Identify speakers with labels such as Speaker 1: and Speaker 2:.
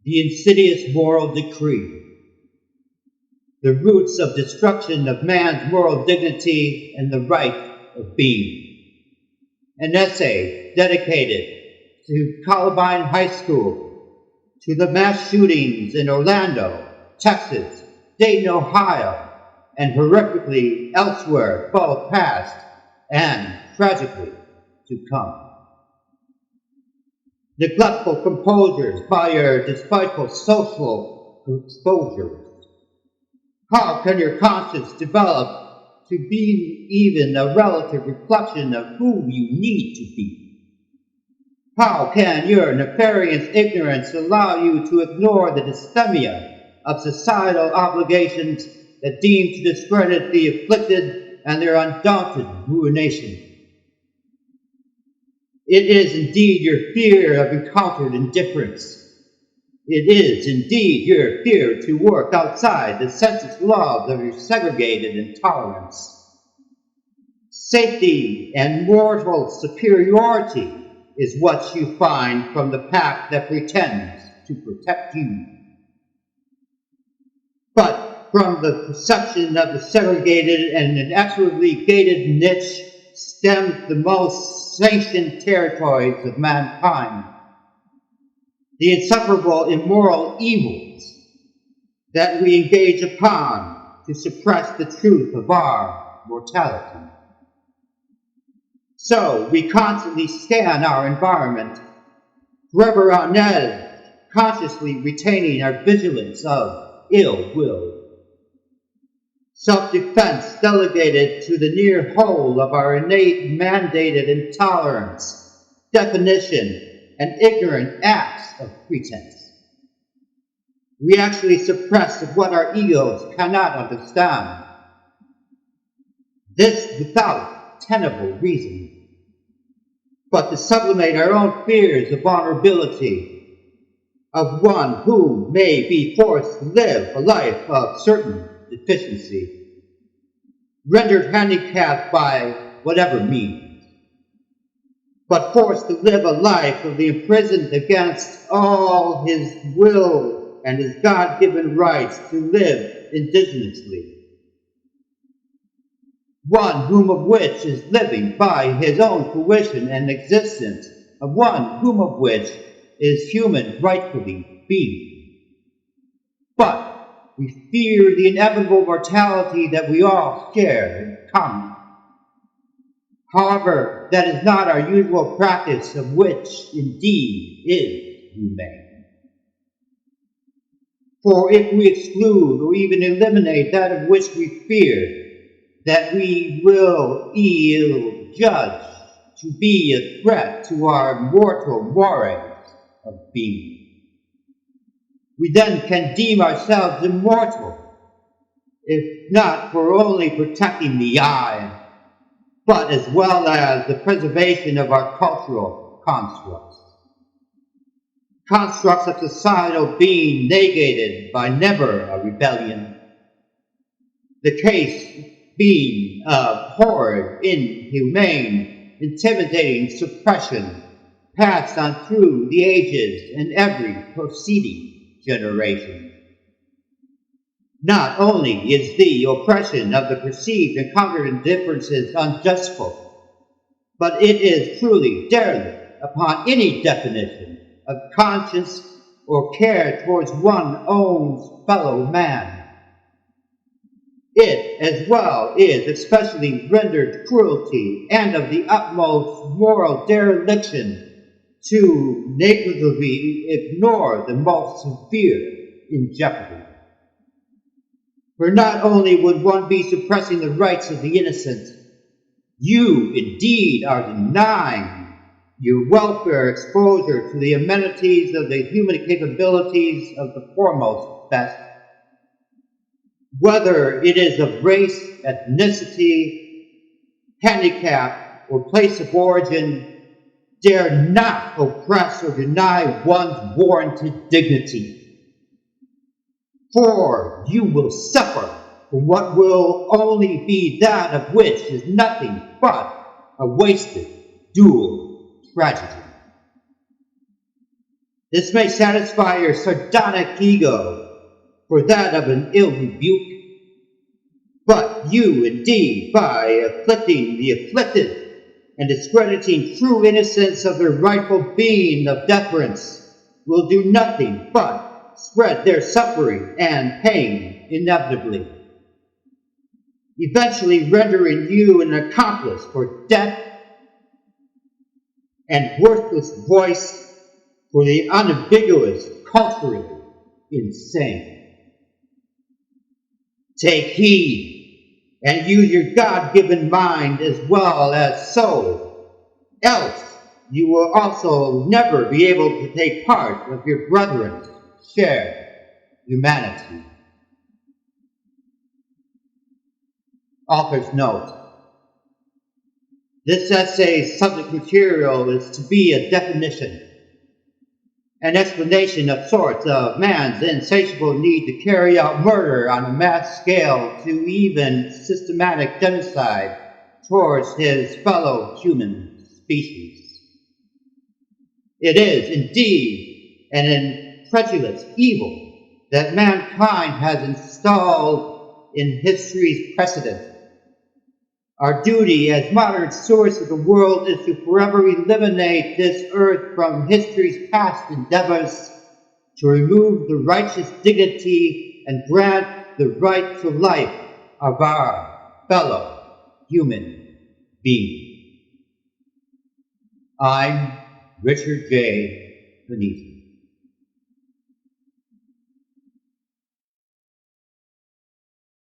Speaker 1: The insidious moral decree, the roots of destruction of man's moral dignity and the right of being. An essay dedicated to Columbine High School, to the mass shootings in Orlando, Texas, Dayton, Ohio, and horrifically elsewhere, both past and tragically to come. Neglectful composures by your despiteful social exposures. How can your conscience develop to be even a relative reflection of who you need to be? How can your nefarious ignorance allow you to ignore the dysthymia of societal obligations that deem to discredit the afflicted and their undaunted ruination? It is indeed your fear of encountered indifference. It is indeed your fear to work outside the senseless laws of your segregated intolerance. Safety and moral superiority is what you find from the pack that pretends to protect you. But from the perception of the segregated and inexorably gated niche stems the most sanctioned territories of mankind, the insufferable immoral evils that we engage upon to suppress the truth of our mortality. So we constantly scan our environment, forever on edge, consciously retaining our vigilance of ill will. Self-defense delegated to the near whole of our innate mandated intolerance, definition, and ignorant acts of pretense. We actually suppress what our egos cannot understand. This without tenable reason, but to sublimate our own fears of vulnerability, of one who may be forced to live a life of certain deficiency, rendered handicapped by whatever means, but forced to live a life of the imprisoned against all his will and his God-given rights to live indigenously. One whom of which is living by his own fruition and existence, of one whom of which is human rightfully being. But we fear the inevitable mortality that we all share in common. However, that is not our usual practice, of which indeed is humane. For if we exclude or even eliminate that of which we fear, that we will ill judge to be a threat to our mortal mores of being, we then can deem ourselves immortal, if not for only protecting the eye, but as well as the preservation of our cultural constructs. Constructs of societal being negated by never a rebellion. The case being of horrid, inhumane, intimidating suppression passed on through the ages and every proceeding generation. Not only is the oppression of the perceived and conquered indifferences unjustful, but it is truly derelict upon any definition of conscience or care towards one's own fellow man. It as well is especially rendered cruelty and of the utmost moral dereliction to negligibly ignore the most severe in jeopardy. For not only would one be suppressing the rights of the innocent, you indeed are denying your welfare exposure to the amenities of the human capabilities of the foremost best. Whether it is of race, ethnicity, handicap, or place of origin, dare not oppress or deny one's warranted dignity. For you will suffer from what will only be that of which is nothing but a wasted dual tragedy. This may satisfy your sardonic ego for that of an ill rebuke, but you indeed, by afflicting the afflicted and discrediting true innocence of their rightful being of deference, will do nothing but spread their suffering and pain inevitably, eventually rendering you an accomplice for death and worthless voice for the unambiguous, culturally insane. Take heed and use your God-given mind as well as soul, else you will also never be able to take part of your brethren's shared humanity. Author's note. This essay's subject material is to be a definition, an explanation of sorts of man's insatiable need to carry out murder on a mass scale to even systematic genocide towards his fellow human species. It is indeed an incredulous evil that mankind has installed in history's precedent. Our duty as modern stewards of the world is to forever eliminate this earth from history's past endeavors, to remove the righteous dignity and grant the right to life of our fellow human beings. I'm Richard J. Panizza.